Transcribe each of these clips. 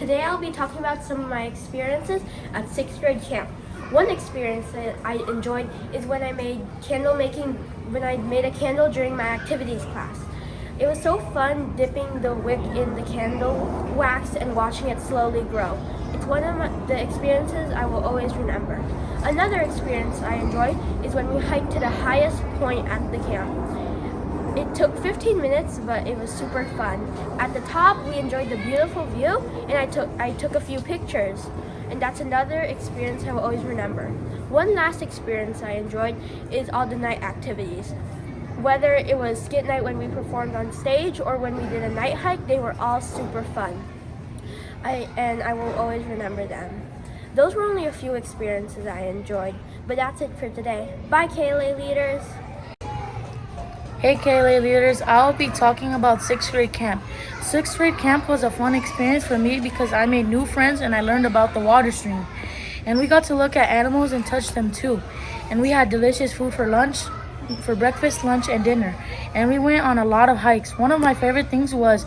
Today I'll be talking about some of my experiences at 6th grade camp. One experience that I enjoyed is when I made a candle during my activities class. It was so fun dipping the wick in the candle wax and watching it slowly grow. It's one of the experiences I will always remember. Another experience I enjoyed is when we hiked to the highest point at the camp. It took 15 minutes, but it was super fun. At the top, we enjoyed the beautiful view, and I took a few pictures. And that's another experience I will always remember. One last experience I enjoyed is all the night activities. Whether it was skit night when we performed on stage or when we did a night hike, they were all super fun. I will always remember them. Those were only a few experiences I enjoyed, but that's it for today. Bye, KLA leaders! Hey KLA leaders, I'll be talking about 6th grade camp. 6th grade camp was a fun experience for me because I made new friends and I learned about the water stream. And we got to look at animals and touch them too. And we had delicious food for lunch, for breakfast, lunch, and dinner. And we went on a lot of hikes. One of my favorite things was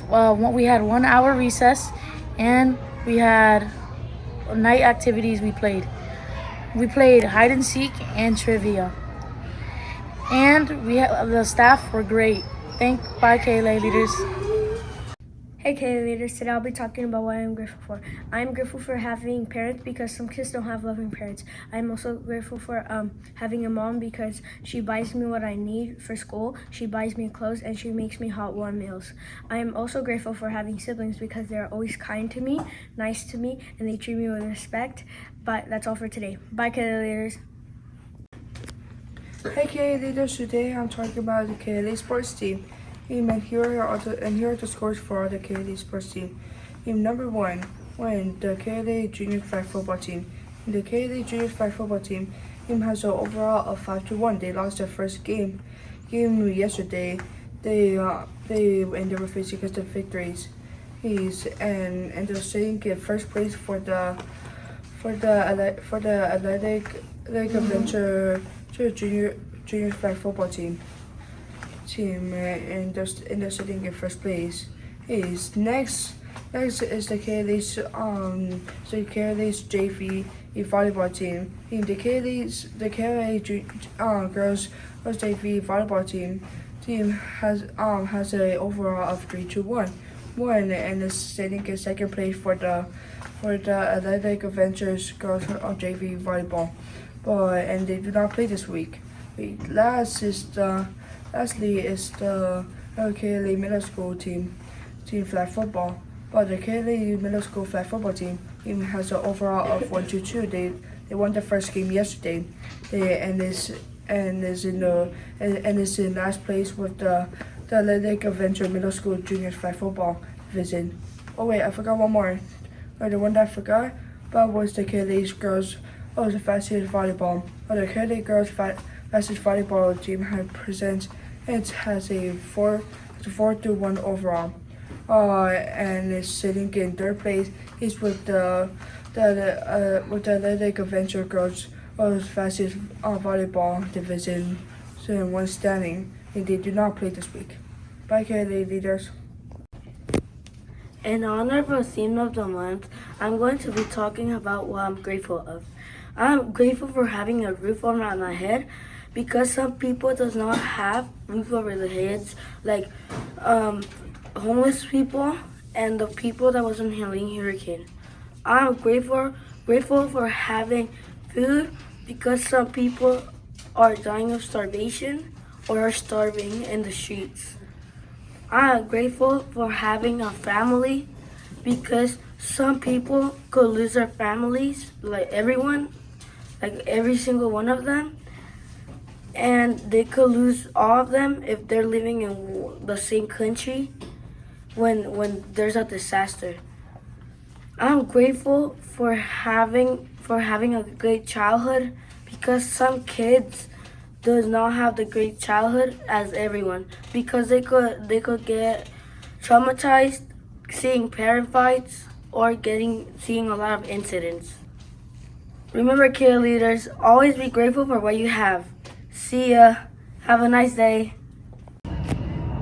we had 1 hour recess and we had night activities we played. We played hide and seek and trivia. And the staff were great. Bye, KLA leaders. Hey KLA leaders, today I'll be talking about what I'm grateful for. I'm grateful for having parents because some kids don't have loving parents. I'm also grateful for having a mom because she buys me what I need for school, she buys me clothes, and she makes me hot warm meals. I am also grateful for having siblings because they're always kind to me, nice to me, and they treat me with respect. But that's all for today. Bye KLA leaders. Hey KLA leaders, today I'm talking about the KLA sports team. And here are the scores for the KLA sports team. Number 1, the KLA junior flag football team. The KLA junior flag football team has an overall of 5-1. They lost their first game yesterday. They were facing against the victories. And they're sitting in first place for the athletic adventure junior flag football team, and they're sitting in first place. Next is the KLA's JV volleyball team. The KLA girls JV volleyball team has a overall of 3-1, and is sitting in second place for the athletic adventures girls JV volleyball. And they do not play this week. Lastly is the KLA middle school team flag football. But the KLA middle school flag football team has an overall of 1-2. They won the first game yesterday. And is in last place with the Athletic Adventure Middle School Junior Flag Football Division. Oh wait, I forgot one more. The one that I forgot about was the KLA girls. The fastest volleyball. The KLA girls fastest volleyball team has a 4-1 overall. And is sitting in third place is with the Athletic Adventure girls fastest volleyball division. So one standing, and they do not play this week. Bye, KLA leaders. In honor of the theme of the month, I'm going to be talking about what I'm grateful of. I'm grateful for having a roof over my head because some people does not have roof over their heads, like homeless people and the people that was in Helene hurricane. I'm grateful for having food because some people are dying of starvation or are starving in the streets. I'm grateful for having a family because some people could lose their families, like every single one of them, and they could lose all of them if they're living in the same country when there's a disaster. I'm grateful for having a great childhood because some kids does not have the great childhood as everyone because they could get traumatized seeing parent fights or seeing a lot of incidents. Remember, KLA leaders, always be grateful for what you have. See ya. Have a nice day.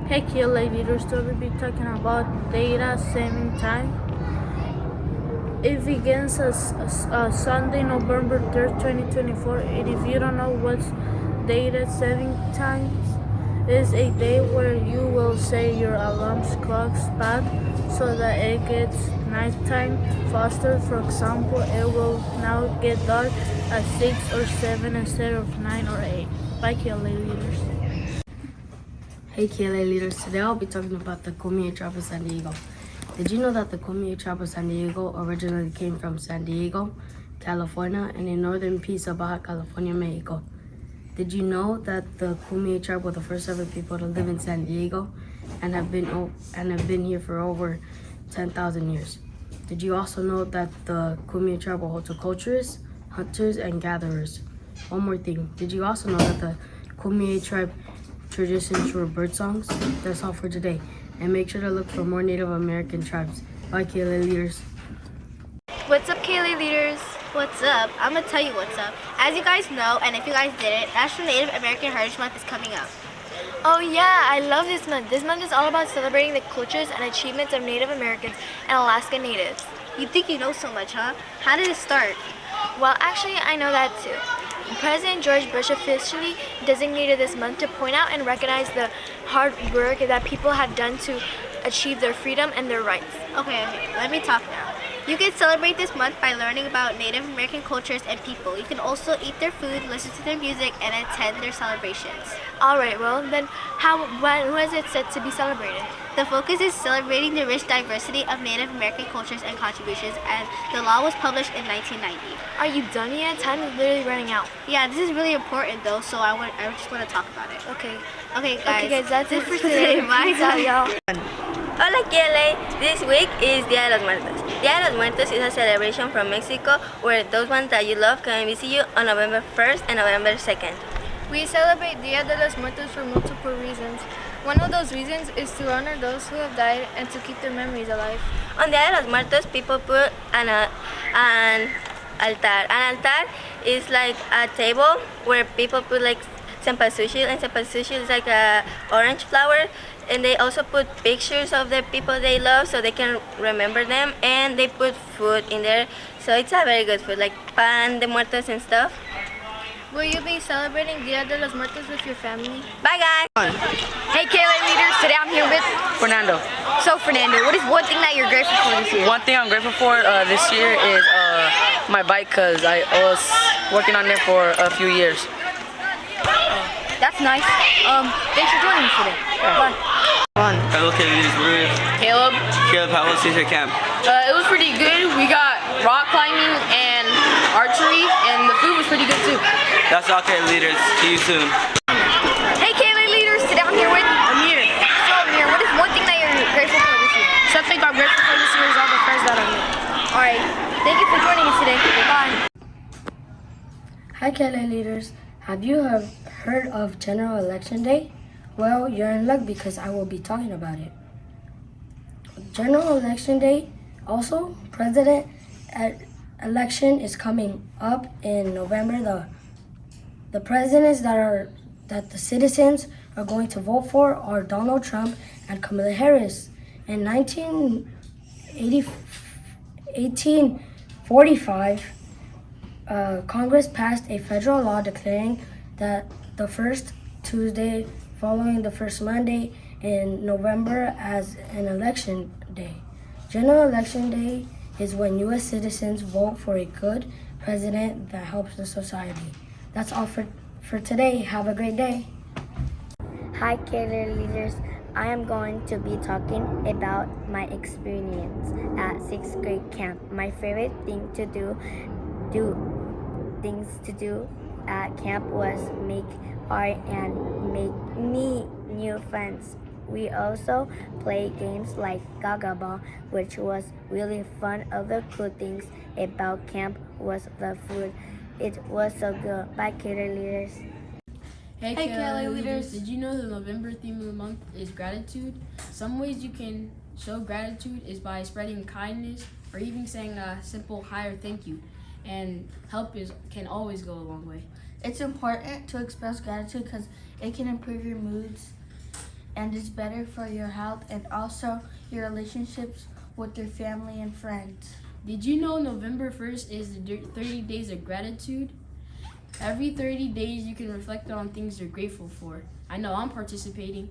Hey KLA leaders, today we'll be talking about data saving time. It begins Sunday, November 3rd, 2024. And if you don't know what's dated 7 times, it's a day where you will say your alarm's clocks back so that it gets nighttime faster. For example, it will now get dark at 6 or 7 instead of 9 or 8. Bye, KLA leaders. Hey KLA leaders, today I'll be talking about the Kumeyaay tribe of San Diego. Did you know that the Kumeyaay tribe of San Diego originally came from San Diego, California, and a northern piece of Baja California, Mexico? Did you know that the Kumeyaay tribe were the first ever people to live in San Diego and have been here for over 10,000 years? Did you also know that the Kumeyaay tribe were horticulturists, hunters, and gatherers? One more thing, did you also know that the Kumeyaay tribe traditions were bird songs? That's all for today. And make sure to look for more Native American tribes. Bye, KLA leaders. What's up, KLA leaders? What's up? I'm gonna tell you what's up. As you guys know, and if you guys didn't, National Native American Heritage Month is coming up. Oh yeah, I love this month. This month is all about celebrating the cultures and achievements of Native Americans and Alaska Natives. You think you know so much, huh? How did it start? Well, actually, I know that too. President George Bush officially designated this month to point out and recognize the hard work that people have done to achieve their freedom and their rights. Okay, let me talk now. You can celebrate this month by learning about Native American cultures and people. You can also eat their food, listen to their music, and attend their celebrations. Alright, well then, when is it set to be celebrated? The focus is celebrating the rich diversity of Native American cultures and contributions, and the law was published in 1990. Are you done yet? Time is literally running out. Yeah, this is really important though, so I just want to talk about it. Okay. Okay, guys. Okay, guys, that's it for today. today. Bye, guys. y'all. Hola KLA, this week is Dia de los Muertos. Dia de los Muertos is a celebration from Mexico where those ones that you love can visit you on November 1st and November 2nd. We celebrate Dia de los Muertos for multiple reasons. One of those reasons is to honor those who have died and to keep their memories alive. On Dia de los Muertos, people put an altar. An altar is like a table where people put like cempasúchil, and cempasúchil is like a orange flower. And they also put pictures of the people they love so they can remember them, and they put food in there, so it's a very good food like pan de muertos and stuff. Will you be celebrating Dia de los Muertos with your family? Bye guys! Hey KLA leaders, today I'm here with Fernando. So Fernando, what is one thing that you're grateful for this year? One thing I'm grateful for this year is my bike, because I was working on it for a few years. That's nice. Thanks for joining us today. Bye. Hello, KLA. We're with Caleb. How was your camp? It was pretty good. We got rock climbing and archery, and the food was pretty good too. That's all, KLA leaders. See you soon. Hey KLA leaders, today I'm here with Amir. So Amir, what is one thing that you're grateful for this year? Something I'm grateful for this year is all the friends that I made. Alright, thank you for joining us today. Bye. Hi KLA leaders. Have you heard of General Election Day? Well, you're in luck because I will be talking about it. General Election Day, also President election is coming up in November. The presidents that the citizens are going to vote for are Donald Trump and Kamala Harris. In 1845, Congress passed a federal law declaring that the first Tuesday following the first Monday in November as an election day. General Election Day is when U.S. citizens vote for a good president that helps the society. That's all for today. Have a great day. Hi, KLA leaders. I am going to be talking about my experience at 6th grade camp. My favorite thing to do at camp was make art and make new friends. We also play games like Gaga Ball, which was really fun. Other cool things about camp was the food. It was so good. Bye, KLA leaders. Hey KLA leaders, did you know the November theme of the month is gratitude? Some ways you can show gratitude is by spreading kindness or even saying a simple hi or thank you. And help can always go a long way. It's important to express gratitude because it can improve your moods and it's better for your health and also your relationships with your family and friends. Did you know November 1st is the 30 Days of Gratitude? Every 30 days you can reflect on things you're grateful for. I know I'm participating.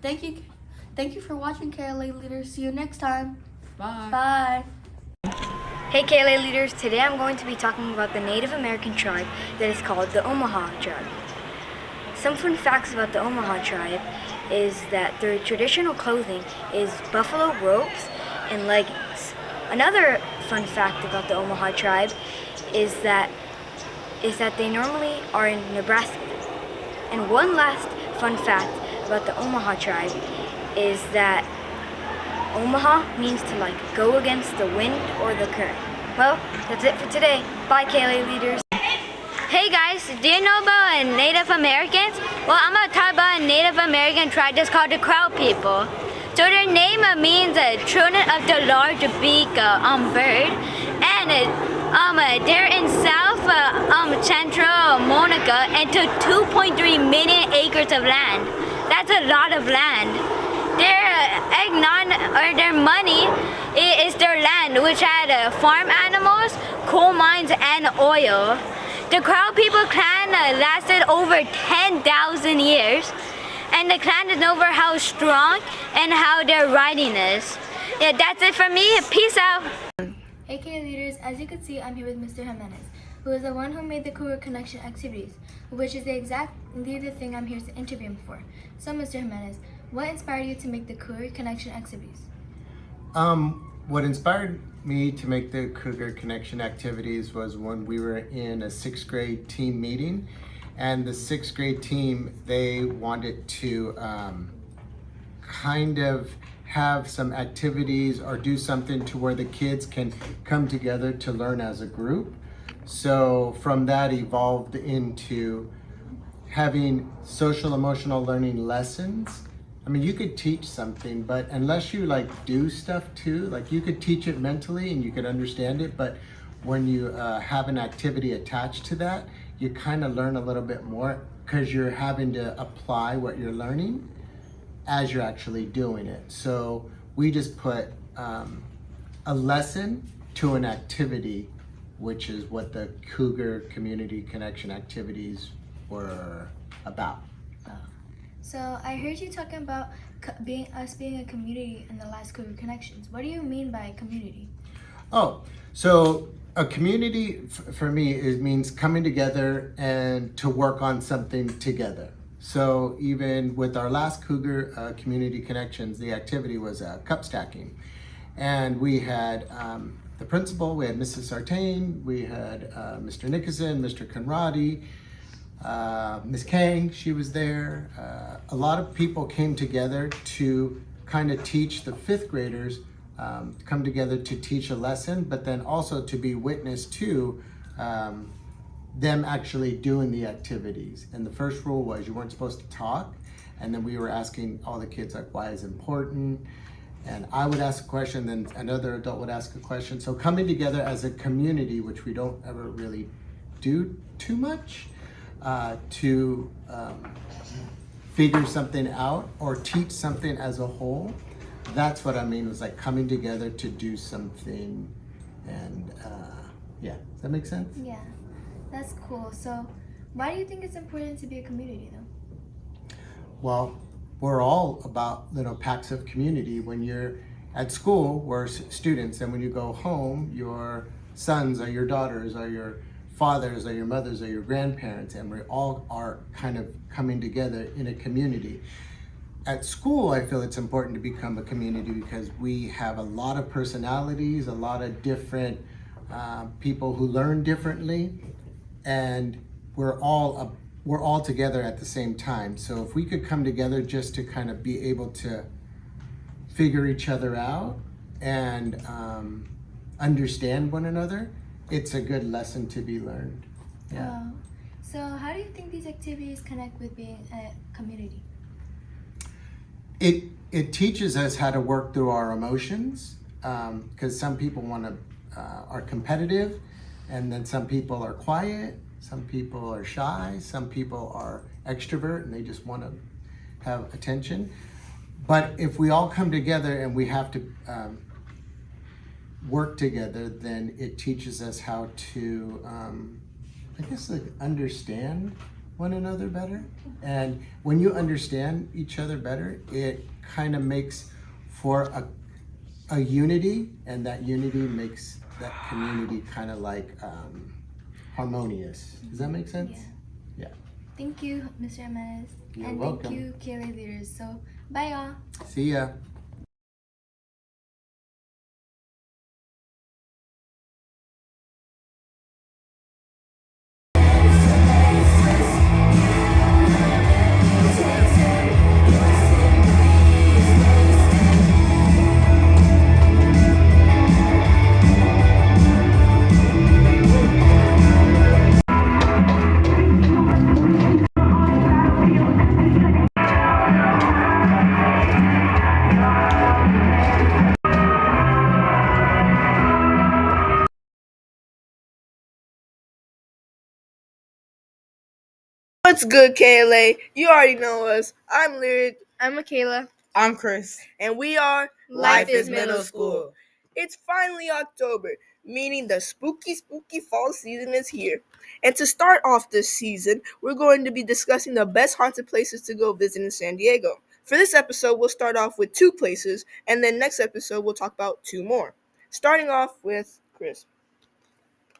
Thank you for watching KLA Leaders. See you next time. Bye. Bye. Hey KLA leaders, today I'm going to be talking about the Native American tribe that is called the Omaha tribe. Some fun facts about the Omaha tribe is that their traditional clothing is buffalo robes and leggings. Another fun fact about the Omaha tribe is that they normally are in Nebraska. And one last fun fact about the Omaha tribe is that Omaha means to like go against the wind or the current. Well, that's it for today. Bye KLA leaders. Hey guys, do you know about Native Americans? Well, I'm going to talk about a Native American tribe that's called the Crow people. So their name means children of the large beak bird, and they're in South Central Monica and to 2.3 million acres of land. That's a lot of land. Their money is their land, which had farm animals, coal mines, and oil. The Crow people clan lasted over 10,000 years, and the clan is known for how strong and how their writing is. Yeah, that's it from me. Peace out. Hey KLA leaders, as you can see, I'm here with Mr. Jimenez, who is the one who made the Cougar Connection activities, which is exactly the thing I'm here to interview him for. So Mr. Jimenez, what inspired you to make the Cougar Connection activities? What inspired me to make the Cougar Connection activities was when we were in a 6th grade team meeting, and the 6th grade team, they wanted to kind of have some activities or do something to where the kids can come together to learn as a group. So from that evolved into having social emotional learning lessons. I mean, you could teach something, but unless you like do stuff too, like you could teach it mentally and you could understand it, but when you have an activity attached to that, you kind of learn a little bit more because you're having to apply what you're learning as you're actually doing it. So we just put a lesson to an activity, which is what the Cougar Community Connection activities were about. So I heard you talking about being a community in the last Cougar Connections. What do you mean by community? Oh, so a community for me means coming together and to work on something together. So even with our last Cougar Community Connections, the activity was cup stacking. And we had the principal, we had Mrs. Sartain, we had Mr. Nickerson, Mr. Conradi, Ms. Kang, she was there. A lot of people came together to kind of teach the 5th graders, come together to teach a lesson, but then also to be witness to them actually doing the activities. And the first rule was you weren't supposed to talk. And then we were asking all the kids like, why is it important? And I would ask a question, then another adult would ask a question. So coming together as a community, which we don't ever really do too much, to figure something out or teach something as a whole. That's what I mean, was like coming together to do something. And yeah, does that make sense? Yeah, that's cool. So why do you think it's important to be a community though? Well, we're all about little packs of community. When you're at school, we're students, and when you go home, your sons or your daughters or your fathers or your mothers or your grandparents, and we all are kind of coming together in a community. At school, I feel it's important to become a community because we have a lot of personalities, a lot of different people who learn differently, and we're all together at the same time. So if we could come together just to kind of be able to figure each other out and understand one another, it's a good lesson to be learned. Yeah. So how do you think these activities connect with being a community? It teaches us how to work through our emotions, because some people are competitive, and then some people are quiet, some people are shy, some people are extrovert and they just want to have attention. But if we all come together and we have to work together, then it teaches us how to, I guess, like understand one another better. And when you understand each other better, it kind of makes for a unity, and that unity makes that community kind of like harmonious. Does that make sense? Yeah. Thank you, Mr. Jimenez. You're and welcome. Thank you, KLA leaders. So, bye y'all. See ya. What's good, KLA? You already know us. I'm Lyric. I'm Michaela. I'm Chris. And we are Life is Middle School. It's finally October, meaning the spooky fall season is here. And to start off this season, we're going to be discussing the best haunted places to go visit in San Diego. For this episode, we'll start off with 2 places, and then next episode, we'll talk about 2 more. Starting off with Chris.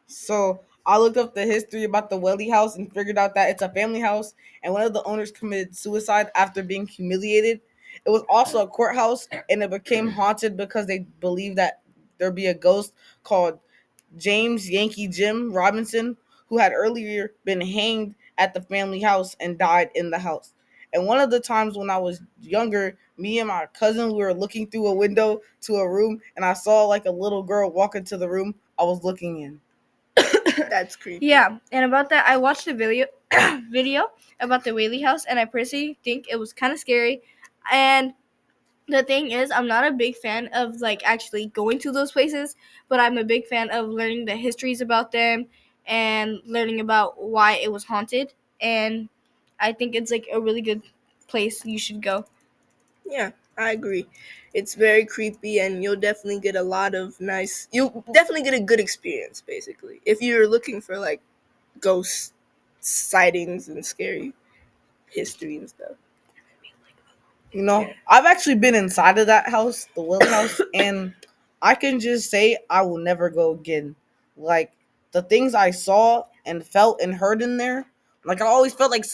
So I looked up the history about the Welly House and figured out that it's a family house, and one of the owners committed suicide after being humiliated. It was also a courthouse, and it became haunted because they believed that there'd be a ghost called James Yankee Jim Robinson, who had earlier been hanged at the family house and died in the house. And one of the times when I was younger, me and my cousin, we were looking through a window to a room, and I saw like a little girl walk into the room I was looking in. That's creepy. Yeah, and about that, I watched a video about the Whaley House, and I personally think it was kind of scary. And the thing is, I'm not a big fan of like actually going to those places, but I'm a big fan of learning the histories about them and learning about why it was haunted. And I think it's like a really good place you should go. Yeah, I agree. It's very creepy, and you'll definitely get a lot of you'll definitely get a good experience, basically, if you're looking for like ghost sightings and scary history and stuff. You know, I've actually been inside of that house, the Will House, and I can just say I will never go again. Like the things I saw and felt and heard in there, like I always felt like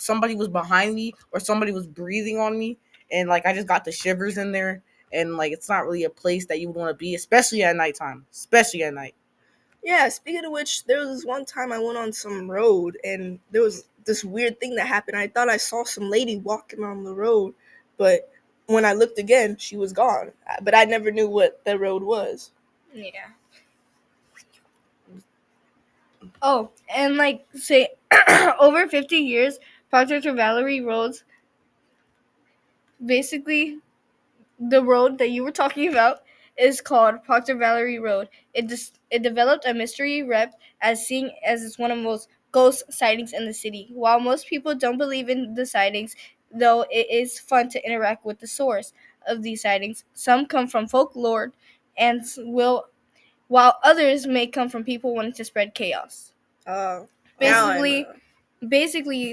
somebody was behind me or somebody was breathing on me, and like I just got the shivers in there. And like it's not really a place that you would want to be, especially at nighttime, especially at night. Yeah, speaking of which, there was this one time I went on some road, and there was this weird thing that happened. I thought I saw some lady walking on the road, but when I looked again, she was gone. But I never knew what the road was. Yeah. Oh, and like say over 50 years, Proctor to Valerie roads, basically the road that you were talking about is called Proctor Valerie Road. It developed a mystery rep as seeing as it's one of the most ghost sightings in the city. While most people don't believe in the sightings, though it is fun to interact with the source of these sightings. Some come from folklore and while others may come from people wanting to spread chaos. Basically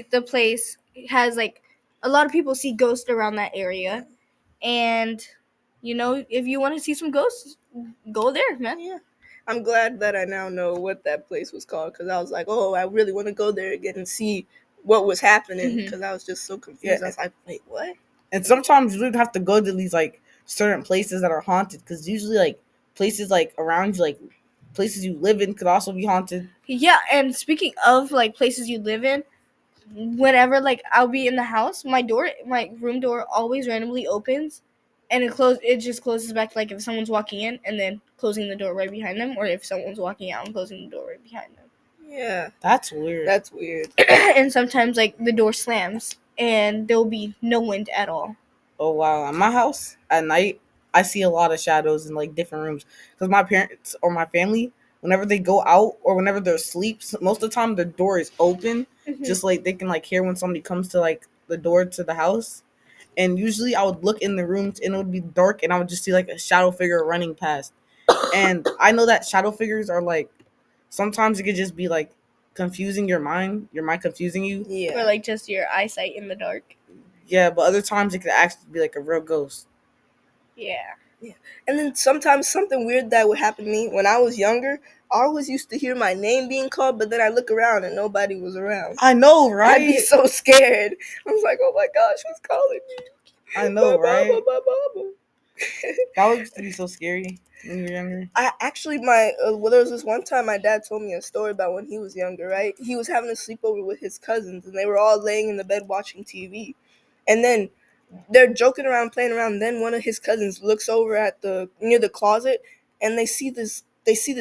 the place has like a lot of people see ghosts around that area, and you know, if you want to see some ghosts, go there, man. Yeah, I'm glad that I now know what that place was called, because I was like, oh, I really want to go there again and see what was happening, because I was just so confused. I was like, wait, what? And sometimes you don't have to go to these like certain places that are haunted, because usually like places like around you, like places you live in, could also be haunted. Yeah, and speaking of like places you live in, whenever like I'll be in the house, my room door always randomly opens, and it just closes back, like if someone's walking in and then closing the door right behind them, or if someone's walking out and closing the door right behind them. Yeah, that's weird. That's weird. And sometimes like the door slams and there'll be no wind at all. Oh wow! At my house at night, I see a lot of shadows in like different rooms, because my parents or my family, whenever they go out or whenever they're asleep, most of the time the door is open, just like they can like hear when somebody comes to like the door to the house. And usually I would look in the rooms and it would be dark, and I would just see like a shadow figure running past. And I know that shadow figures are like sometimes it could just be like confusing your mind confusing you. Yeah. Or like just your eyesight in the dark. Yeah, but other times it could actually be like a real ghost. Yeah. Yeah. And then sometimes something weird that would happen to me when I was younger, I always used to hear my name being called, but then I look around and nobody was around. I know, right? I'd be so scared. I was like, oh my gosh, who's calling me? I know, My right? mama, my mama. That used to be so scary when you were younger. I actually, well, there was this one time my dad told me a story about when he was younger, right? He was having a sleepover with his cousins, and they were all laying in the bed watching TV. And then they're joking around, playing around. Then one of his cousins looks over at near the closet, and they see this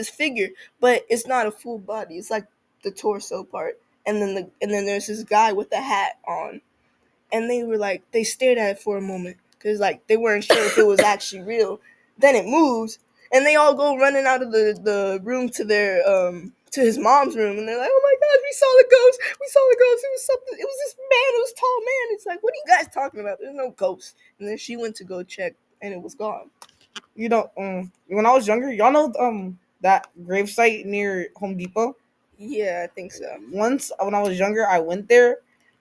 figure, but it's not a full body. It's like the torso part. And then there's this guy with a hat on, and they stared at it for a moment because like they weren't sure if it was actually real. Then it moves, and they all go running out of the room to their to his mom's room, and they're like, "Oh my gosh, we saw the ghost! We saw the ghost! It was something. It was this man. It was a tall man." It's like, what are you guys talking about? There's no ghost. And then she went to go check, and it was gone. You know, when I was younger, y'all know that gravesite near Home Depot? Yeah, I think so. Once when I was younger, I went there,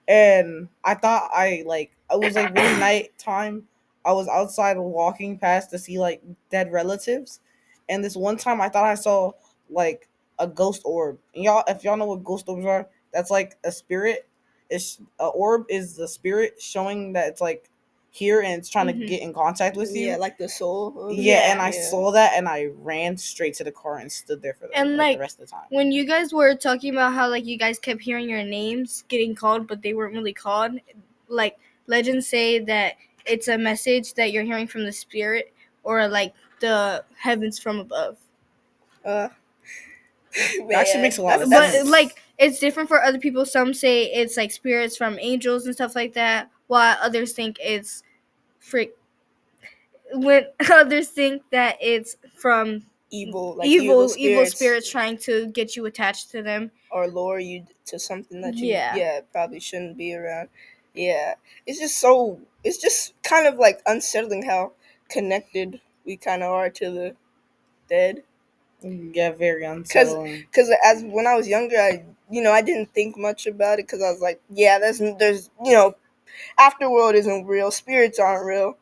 and I thought it was like really nighttime. I was outside walking past to see like dead relatives, and this one time I thought I saw like a ghost orb. And if y'all know what ghost orbs are, that's like a spirit. It's a orb is the spirit showing that it's like here and it's trying to get in contact with you. Yeah, like the soul. Yeah, and I saw that and I ran straight to the car and stood there for the rest of the time. When you guys were talking about how like you guys kept hearing your names getting called, but they weren't really called, like legends say that it's a message that you're hearing from the spirit or like the heavens from above. That actually makes a lot of sense. But like it's different for other people. Some say it's like spirits from angels and stuff like that, while others think it's when others think that it's from evil spirits trying to get you attached to them or lure you to something that you probably shouldn't be around. Yeah, it's just kind of like unsettling how connected we kind of are to the dead. Yeah, very unsettling. Because as when I was younger, I didn't think much about it because I was like, yeah, there's afterworld isn't real, spirits aren't real.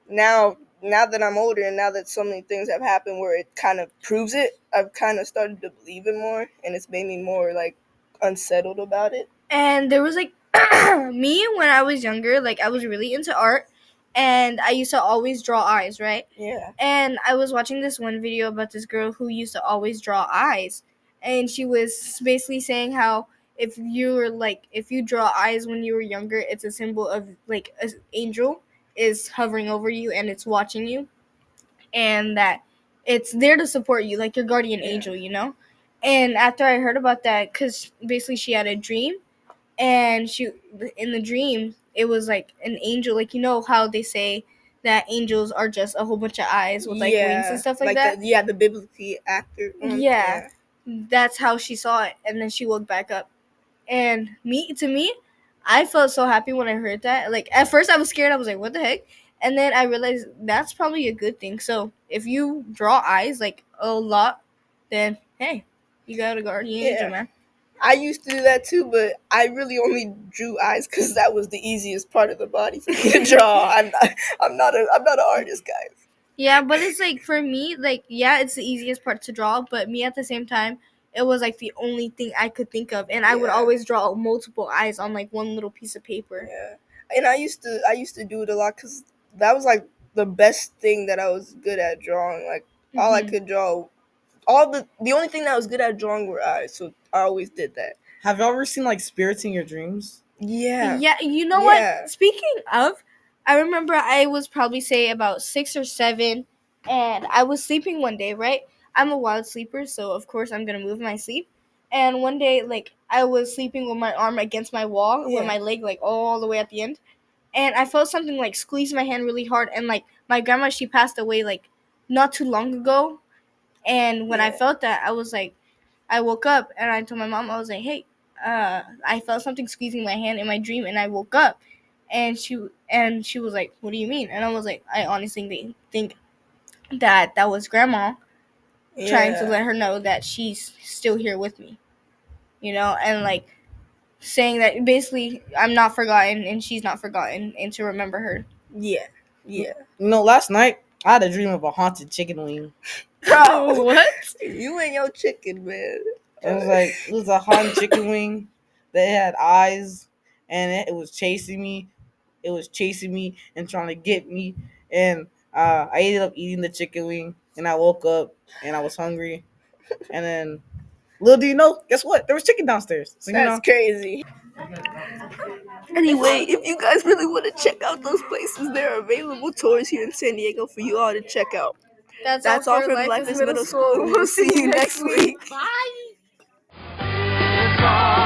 Now that I'm older and now that so many things have happened where it kind of proves it, I've kind of started to believe it more, and it's made me more like unsettled about it. And there was like me when I was younger, like I was really into art, and I used to always draw eyes, right? Yeah. And I was watching this one video about this girl who used to always draw eyes, and she was basically saying how if you draw eyes when you were younger, it's a symbol of like an angel is hovering over you and it's watching you, and that it's there to support you, like your guardian angel, And after I heard about that, because basically she had a dream, and in the dream it was like an angel, like how they say that angels are just a whole bunch of eyes with like wings and stuff like that. The biblically actor. Yeah, that's how she saw it, and then she woke back up. And to me, I felt so happy when I heard that. Like at first I was scared. I was like, what the heck? And then I realized that's probably a good thing. So if you draw eyes like a lot, then hey, you got a guardian angel, man. I used to do that too, but I really only drew eyes because that was the easiest part of the body for me to draw. I'm not an artist, guys. Yeah, but it's like for me, like it's the easiest part to draw, but me at the same time, it was like the only thing I could think of, and I would always draw multiple eyes on like one little piece of paper. Yeah, and I used to do it a lot because that was like the best thing that I was good at drawing. Like all I could draw. The only thing that I was good at drawing were eyes, so I always did that. Have y'all ever seen like spirits in your dreams? Yeah. Yeah, you know what? Speaking of, I remember I was probably say about 6 or 7, and I was sleeping one day, right? I'm a wild sleeper, so of course I'm gonna move my sleep. And one day, like I was sleeping with my arm against my wall, with my leg like all the way at the end, and I felt something like squeeze my hand really hard. And like my grandma, she passed away like not too long ago. And when I felt that, I was like, I woke up and I told my mom, I was like, hey, I felt something squeezing my hand in my dream, and I woke up, and she was like, what do you mean? And I was like, I honestly think that was grandma, trying to let her know that she's still here with me, and like saying that basically I'm not forgotten and she's not forgotten, and to remember her. Yeah. Last night I had a dream of a haunted chicken wing. Bro, what? You and your chicken, man. It was a haunted chicken wing that had eyes, and it was chasing me. It was chasing me and trying to get me, and I ended up eating the chicken wing. And I woke up and I was hungry, and then little do you know, guess what? There was chicken downstairs. So, That's crazy. Anyway, if you guys really want to check out those places, there are available tours here in San Diego for you all to check out. That's all from Life is Middle School. We'll see you next week. Bye. It's all